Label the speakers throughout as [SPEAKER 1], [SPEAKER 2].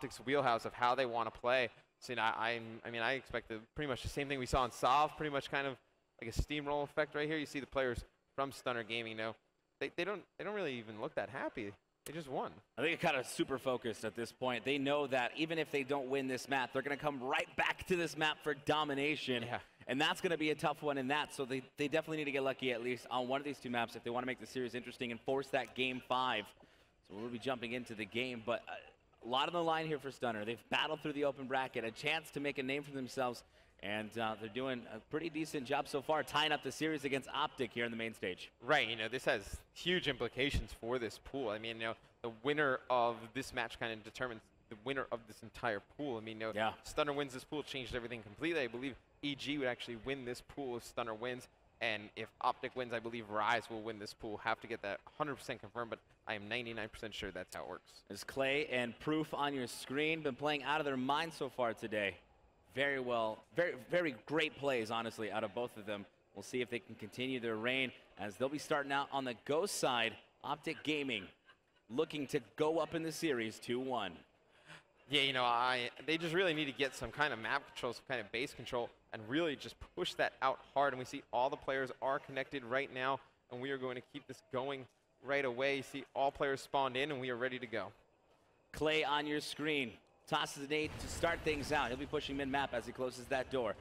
[SPEAKER 1] Optic's wheelhouse of how they want to play. So, you know, I mean, I expect pretty much the same thing we saw in Solve, pretty much kind of like a steamroll effect right here. You see the players from Stunner Gaming, you know, they don't really even look that happy. They just won.
[SPEAKER 2] I think they're kind of super focused at this point. They know that even if they don't win this map, they're going to come right back to this map for domination.
[SPEAKER 1] Yeah.
[SPEAKER 2] And that's going to be a tough one in that. So they definitely need to get lucky at least on one of these two maps if they want to make the series interesting and force that game 5. So we'll be jumping into the game. But a lot on the line here for Stunner. They've battled through the open bracket, a chance to make a name for themselves. And they're doing a pretty decent job so far, tying up the series against Optic here in the main stage.
[SPEAKER 1] Right, you know, this has huge implications for this pool. I mean, you know, the winner of this match kind of determines the winner of this entire pool. I mean, you know,
[SPEAKER 2] yeah.
[SPEAKER 1] Stunner wins this pool, changed everything completely. I believe EG would actually win this pool if Stunner wins. And if Optic wins, I believe Rise will win this pool. Have to get that 100% confirmed, but I am 99% sure that's how it works.
[SPEAKER 2] There's Clay and Proof on your screen. Been playing out of their mind so far today. Very well, very great plays, honestly, out of both of them. We'll see if they can continue their reign as they'll be starting out on the Ghost side. Optic Gaming looking to go up in the series 2-1.
[SPEAKER 1] Yeah, you know, they just really need to get some kind of map control, some kind of base control, and really just push that out hard. And we see all the players are connected right now, and we are going to keep this going right away. You see all players spawned in, and we are ready to go.
[SPEAKER 2] Clay on your screen. Tosses an nade to start things out. He'll be pushing mid-map as he closes that door.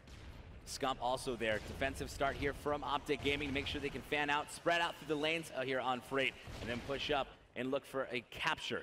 [SPEAKER 2] Scump also there. Defensive start here from Optic Gaming to make sure they can fan out, spread out through the lanes here on Freight, and then push up and look for a capture.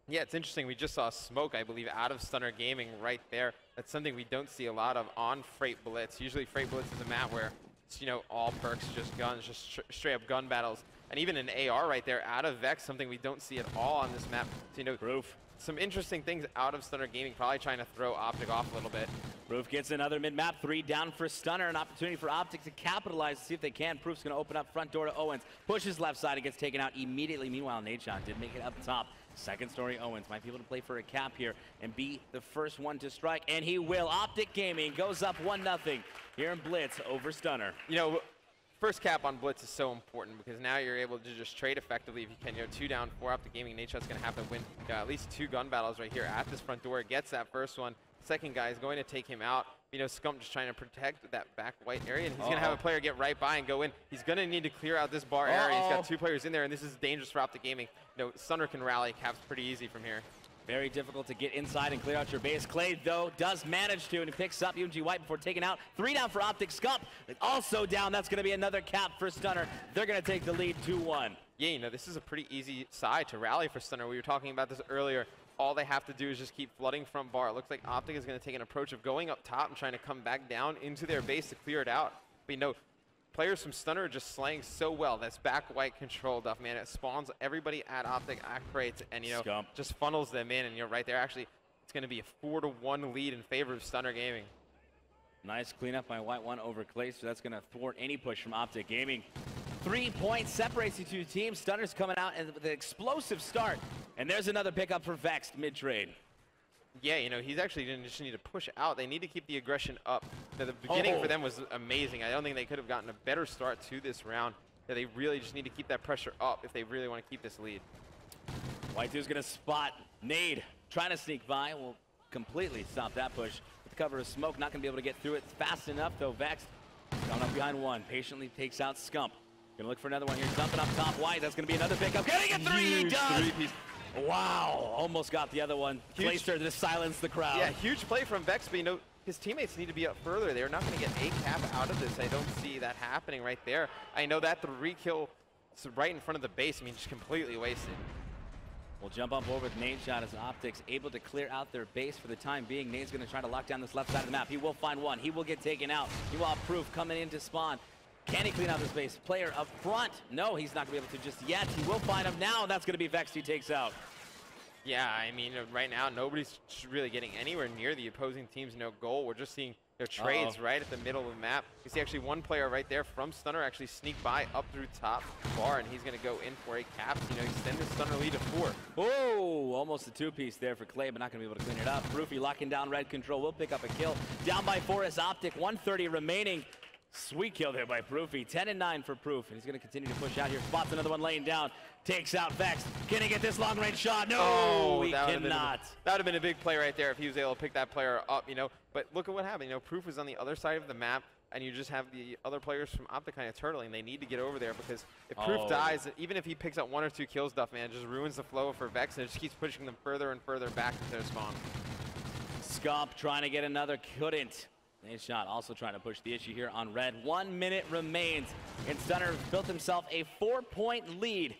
[SPEAKER 1] Yeah, it's interesting. We just saw smoke, I believe, out of Stunner Gaming right there. That's something we don't see a lot of on Freight Blitz. Usually Freight Blitz is a map where it's, you know, all perks, just guns, just straight up gun battles. And even an AR right there out of Vex, something we don't see at all on this map. So, you know,
[SPEAKER 2] Proof.
[SPEAKER 1] Some interesting things out of Stunner Gaming, probably trying to throw Optic off a little bit.
[SPEAKER 2] Proof gets another mid-map, 3 down for Stunner, an opportunity for Optic to capitalize, see if they can. Proof's gonna open up front door to Owens, pushes left side and gets taken out immediately. Meanwhile, Nadeshot did make it up top. Second story Owens might be able to play for a cap here and be the first one to strike, and he will. Optic Gaming goes up 1-0 here in Blitz over Stunner.
[SPEAKER 1] You know, first cap on Blitz is so important because now you're able to just trade effectively if you can. You know, 2 down, 4 Optic Gaming. Nadeshot's going to have to win at least 2 gun battles right here at this front door. Gets that first one. Second guy is going to take him out. You know, Scump just trying to protect that back white area, and he's going to have a player get right by and go in. He's going to need to clear out this bar area. He's got 2 players in there, and this is dangerous for Optic Gaming. You know, Stunner can rally caps pretty easy from here.
[SPEAKER 2] Very difficult to get inside and clear out your base. Clay, though, does manage to, and he picks up UMG White before taking out. 3 down for Optic. Scump also down. That's going to be another cap for Stunner. They're going to take the lead 2-1.
[SPEAKER 1] Yeah, you know, this is a pretty easy side to rally for Stunner. We were talking about this earlier. All they have to do is just keep flooding from bar. It looks like Optic is going to take an approach of going up top and trying to come back down into their base to clear it out. But, you know, players from Stunner are just slaying so well. That's back white control stuff, man. It spawns everybody at Optic crates and, you know,
[SPEAKER 2] Scump
[SPEAKER 1] just funnels them in. And, you know, right there, actually, it's going to be a 4-1 lead in favor of Stunner Gaming.
[SPEAKER 2] Nice cleanup by White 1 over Clay, so that's going to thwart any push from Optic Gaming. 3 points separates the two teams. Stunner's coming out with an explosive start. And there's another pickup for Vexed mid-trade.
[SPEAKER 1] Yeah, you know, he's actually going to just need to push out. They need to keep the aggression up. The beginning for them was amazing. I don't think they could have gotten a better start to this round. Yeah, they really just need to keep that pressure up if they really want to keep this lead.
[SPEAKER 2] White 2's going to spot Nade. Trying to sneak by. Will completely stop that push. With the cover of smoke, not going to be able to get through it fast enough, though. Vexed gone up behind 1. Patiently takes out Scump. Gonna look for another one here. Dumping up top. White. That's gonna be another pickup. Getting a 3. He does. Wow. Almost got the other one. Placed her to silence the crowd.
[SPEAKER 1] Yeah, huge play from Vex, but you know, his teammates need to be up further. They're not going to get a cap out of this. I don't see that happening right there. I know that 3 kill is right in front of the base. I mean, just completely wasted.
[SPEAKER 2] We'll jump up over with Nadeshot as Optic's able to clear out their base for the time being. Nade's going to try to lock down this left side of the map. He will find one. He will get taken out. He will have Proof coming in to spawn. Can he clean out this base? Player up front. No, he's not going to be able to just yet. He will find him now. That's going to be Vexed he takes out.
[SPEAKER 1] Yeah, I mean, right now, nobody's really getting anywhere near the opposing team's goal. We're just seeing their trades right at the middle of the map. You see actually one player right there from Stunner actually sneak by up through top bar, and he's going to go in for a cap, extend the Stunner lead to 4.
[SPEAKER 2] Oh, almost a 2-piece there for Clay, but not going to be able to clean it up. Roofy locking down red control. Will pick up a kill. Down by 4 is Optic. 130 remaining. Sweet kill there by Proofy. 10-9 for Proof, and he's going to continue to push out here. Spots another one laying down. Takes out Vex. Can he get this long-range shot? No, he cannot.
[SPEAKER 1] That would have been a big play right there if he was able to pick that player up, you know. But look at what happened. You know, Proof was on the other side of the map, and you just have the other players from Optic kind of turtling. They need to get over there because if Proof dies, even if he picks up 1 or 2 kills, Duff, man, it just ruins the flow for Vex, and it just keeps pushing them further and further back into their spawn.
[SPEAKER 2] Scump trying to get another, couldn't. Nice shot, also trying to push the issue here on red. 1 minute remains, and Stunner built himself a 4-point lead.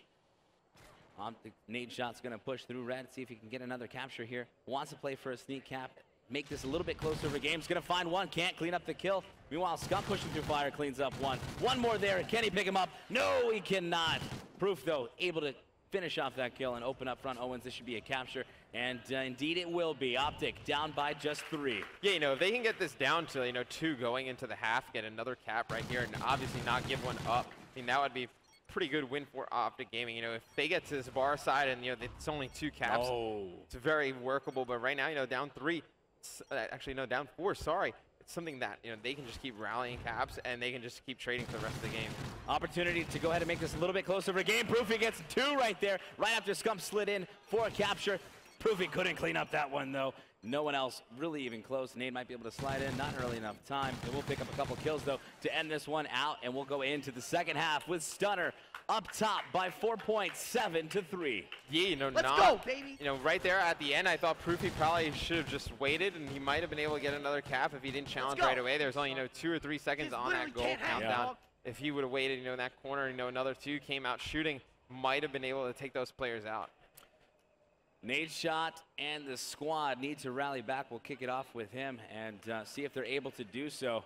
[SPEAKER 2] Nade Shot's gonna push through red, see if he can get another capture here. Wants to play for a sneak cap, make this a little bit closer of a game. He's gonna find one, can't clean up the kill. Meanwhile, Scump pushing through fire, cleans up one. One more there, can he pick him up? No, he cannot. Proof, though, able to finish off that kill and open up front Owens. This should be a capture, and indeed it will be. Optic down by just 3.
[SPEAKER 1] Yeah, you know, if they can get this down to, you know, 2 going into the half, get another cap right here, and obviously not give one up, I think that would be pretty good win for Optic Gaming. You know, if they get to this bar side and, you know, it's only 2 caps, it's very workable. But right now, you know, down 3, actually, no, down 4, sorry. It's something that, you know, they can just keep rallying caps and they can just keep trading for the rest of the game.
[SPEAKER 2] Opportunity to go ahead and make this a little bit closer for a game. Proofy gets 2 right there, right after Scump slid in for a capture. Proofy couldn't clean up that one, though. No one else really even close. Nade might be able to slide in, not early enough time. It will pick up a couple kills, though, to end this one out, and we'll go into the second half with Stunner up top by 4 points, 7-3.
[SPEAKER 1] Yeah, you know,
[SPEAKER 2] Let's go, baby.
[SPEAKER 1] You know, right there at the end, I thought Proofy probably should have just waited, and he might have been able to get another cap if he didn't challenge right away. There's only, you know, 2 or 3 seconds on that goal countdown. If he would have waited, you know, in that corner, you know, another 2 came out shooting, might have been able to take those players out.
[SPEAKER 2] Nade Shot and the squad need to rally back. We'll kick it off with him and see if they're able to do so.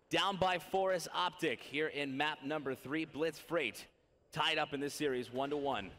[SPEAKER 2] Down by 4 is Optic here in map number 3, Blitz Freight. Tied up in this series, 1-1.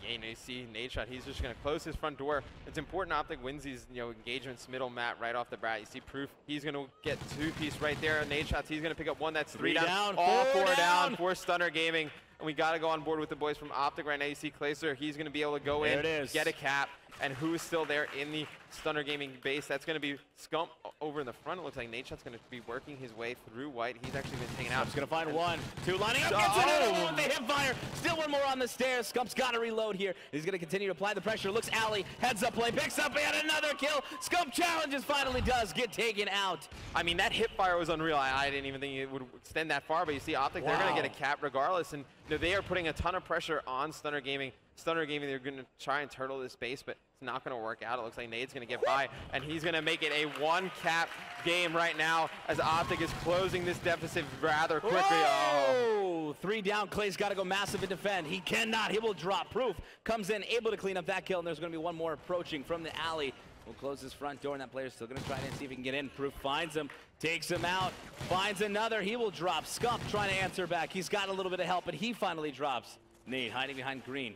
[SPEAKER 1] Yeah, you know, you see Nade Shot, he's just going to close his front door. It's important Optic wins these, you know, engagements middle map right off the bat. You see Proof, he's going to get 2-piece right there. Nade Shots, he's going to pick up 1, that's 3 down. All 4 down for Stunner Gaming. And we got to go on board with the boys from Optic right now. You see Clayster, he's going to be able to go in, get a cap. And who's still there in the Stunner Gaming base? That's going to be Scump over in the front. It looks like Nade Shot's going to be working his way through white. He's actually been taken out.
[SPEAKER 2] Scump's going to find 1, 2, lining up, gets another one, they hip fire. Still 1 more on the stairs. Scump's got to reload here. He's going to continue to apply the pressure. Looks alley, heads up play, picks up yet another kill. Scump challenges, finally does get taken out.
[SPEAKER 1] I mean, that hip fire was unreal. I didn't even think it would extend that far, but you see Optic, they're going to get a cap regardless. And you know, they are putting a ton of pressure on Stunner Gaming. Stunner Gaming, they're going to try and turtle this base, but it's not going to work out. It looks like Nade's going to get by, and he's going to make it a 1-cap game right now as Optic is closing this deficit rather quickly.
[SPEAKER 2] Oh, 3 down. Clay's got to go massive and defend. He cannot. He will drop. Proof comes in, able to clean up that kill, and there's going to be 1 more approaching from the alley. We'll close his front door, and that player's still going to try to see if he can get in. Proof finds him, takes him out, finds another. He will drop. Scump trying to answer back. He's got a little bit of help, but he finally drops. Nade hiding behind green.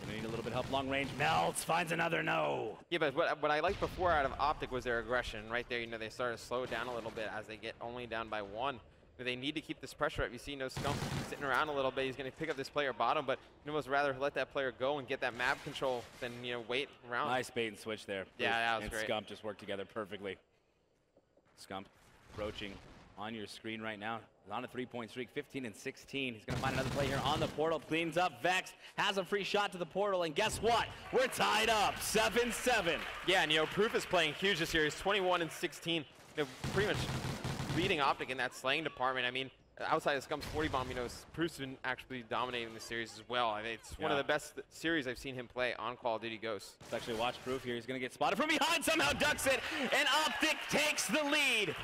[SPEAKER 2] Gonna need a little bit of help, long range, melts, finds another, no.
[SPEAKER 1] Yeah, but what I liked before out of Optic was their aggression. Right there, you know, they started to slow it down a little bit as they get only down by 1. They need to keep this pressure up. You see, no Scump sitting around a little bit. He's going to pick up this player bottom, but you almost rather let that player go and get that map control than, you know, wait around.
[SPEAKER 2] Nice bait and switch there.
[SPEAKER 1] Yeah, that was great.
[SPEAKER 2] Scump just worked together perfectly. Scump approaching on your screen right now. He's on a 3-point streak, 15 and 16. He's going to find another play here on the portal. Cleans up. Vex has a free shot to the portal, and guess what? We're tied up, 7-7.
[SPEAKER 1] Yeah, and you know, Proof is playing huge this series, 21 and 16. You know, pretty much leading Optic in that slaying department. I mean, outside of Scump's 40 bomb, you know, Proof's been actually dominating the series as well. I mean, it's one of the best series I've seen him play on Call of Duty Ghosts.
[SPEAKER 2] Let's actually watch Proof here. He's going to get spotted from behind, somehow ducks it, and Optic takes the lead.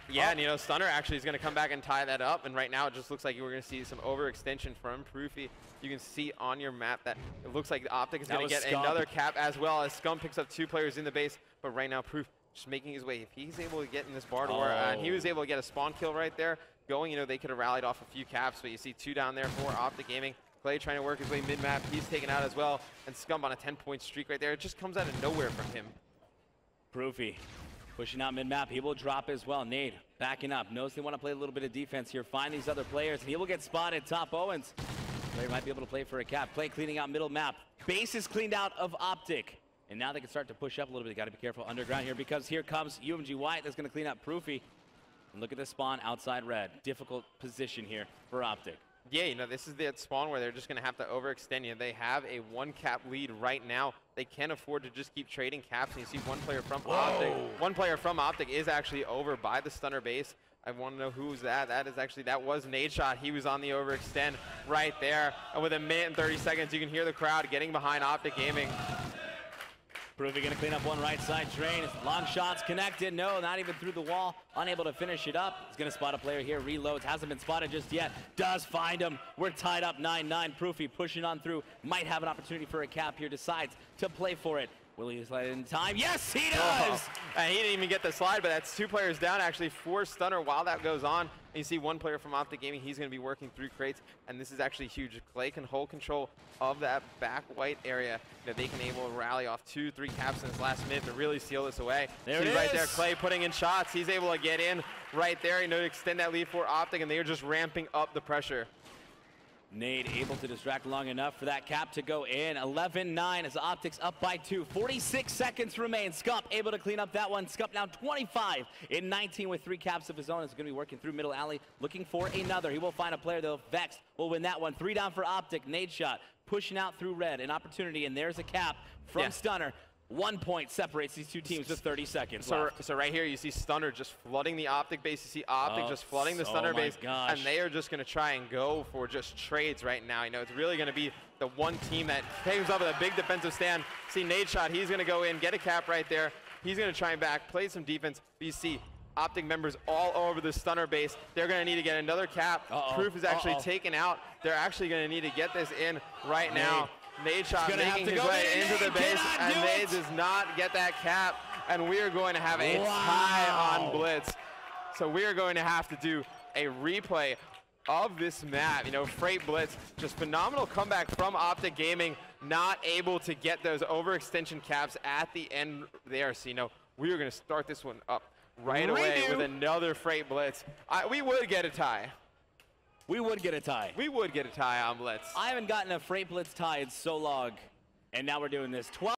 [SPEAKER 1] Yeah, and you know, Stunner actually is going to come back and tie that up, and right now it just looks like we're going to see some overextension from Proofy. You can see on your map that it looks like the Optic is going to get another cap, as well as Scump picks up 2 players in the base, but right now Proof just making his way. If he's able to get in this bar door, and he was able to get a spawn kill right there going, you know, they could have rallied off a few caps, but you see 2 down there for Optic Gaming. Clay trying to work his way mid-map. He's taken out as well, and Scump on a 10-point streak right there. It just comes out of nowhere from him.
[SPEAKER 2] Proofy pushing out mid-map. He will drop as well. Nade backing up. Knows they want to play a little bit of defense here. Find these other players, and he will get spotted. Top Owens. Player might be able to play for a cap. Clay cleaning out middle map. Base is cleaned out of Optic. And now they can start to push up a little bit. Got to be careful underground here because here comes UMG White. That's going to clean up Proofy. And look at the spawn outside red. Difficult position here for Optic.
[SPEAKER 1] Yeah, you know, this is that spawn where they're just going to have to overextend. You know, they have a 1-cap lead right now. They can't afford to just keep trading caps. And you see one player from Optic. One player from Optic is actually over by the stunner base. I want to know who's that. That was Nadeshot. He was on the overextend right there. And with 1 minute and 30 seconds, you can hear the crowd getting behind Optic Gaming.
[SPEAKER 2] Proofy gonna clean up one right side drain. Long shots connected. No, not even through the wall. Unable to finish it up. He's gonna spot a player here. Reloads. Hasn't been spotted just yet. Does find him. We're tied up 9-9. Proofy pushing on through. Might have an opportunity for a cap here. Decides to play for it. Will he slide in time? Yes, he does!
[SPEAKER 1] And he didn't even get the slide, but that's 2 players down, actually, for stunner while that goes on. And you see one player from Optic Gaming, he's going to be working through crates, and this is actually huge. Clay can hold control of that back white area. That they can able to rally off 2-3 caps in this last minute to really seal this away.
[SPEAKER 2] There it is.
[SPEAKER 1] Right there, Clay putting in shots. He's able to get in right there, you know, to extend that lead for Optic, and they are just ramping up the pressure.
[SPEAKER 2] Nade able to distract long enough for that cap to go in. 11-9 as Optics up by 2. 46 seconds remain. Scump able to clean up that one. Scump now 25 in 19 with 3 caps of his own. Is going to be working through middle alley, looking for another. He will find a player though. Vex will win that one. 3 down for Optic. Nade shot pushing out through red. An opportunity, and there's a cap from Stunner. 1 point separates these two teams with 30 seconds left.
[SPEAKER 1] So right here, you see Stunner just flooding the Optic base. You see Optic just flooding the Stunner base. And they are just going to try and go for just trades right now. You know, it's really going to be the one team that comes up with a big defensive stand. See Nadeshot, he's going to go in, get a cap right there. He's going to try and back, play some defense. You see Optic members all over the Stunner base. They're going to need to get another cap. Proof is actually taken out. They're actually going to need to get this in right now. Nadeshot making his way into the base, and Nade does not get that cap, and we are going to have a tie on Blitz. So we are going to have to do a replay of this map. You know, Freight Blitz, just phenomenal comeback from Optic Gaming, not able to get those overextension caps at the end there. So, you know, we are going to start this one up right away with another Freight Blitz. We would get a tie.
[SPEAKER 2] We would get a tie.
[SPEAKER 1] We would get a tie on Blitz.
[SPEAKER 2] I haven't gotten a Freight Blitz tie in so long, and now we're doing this. 12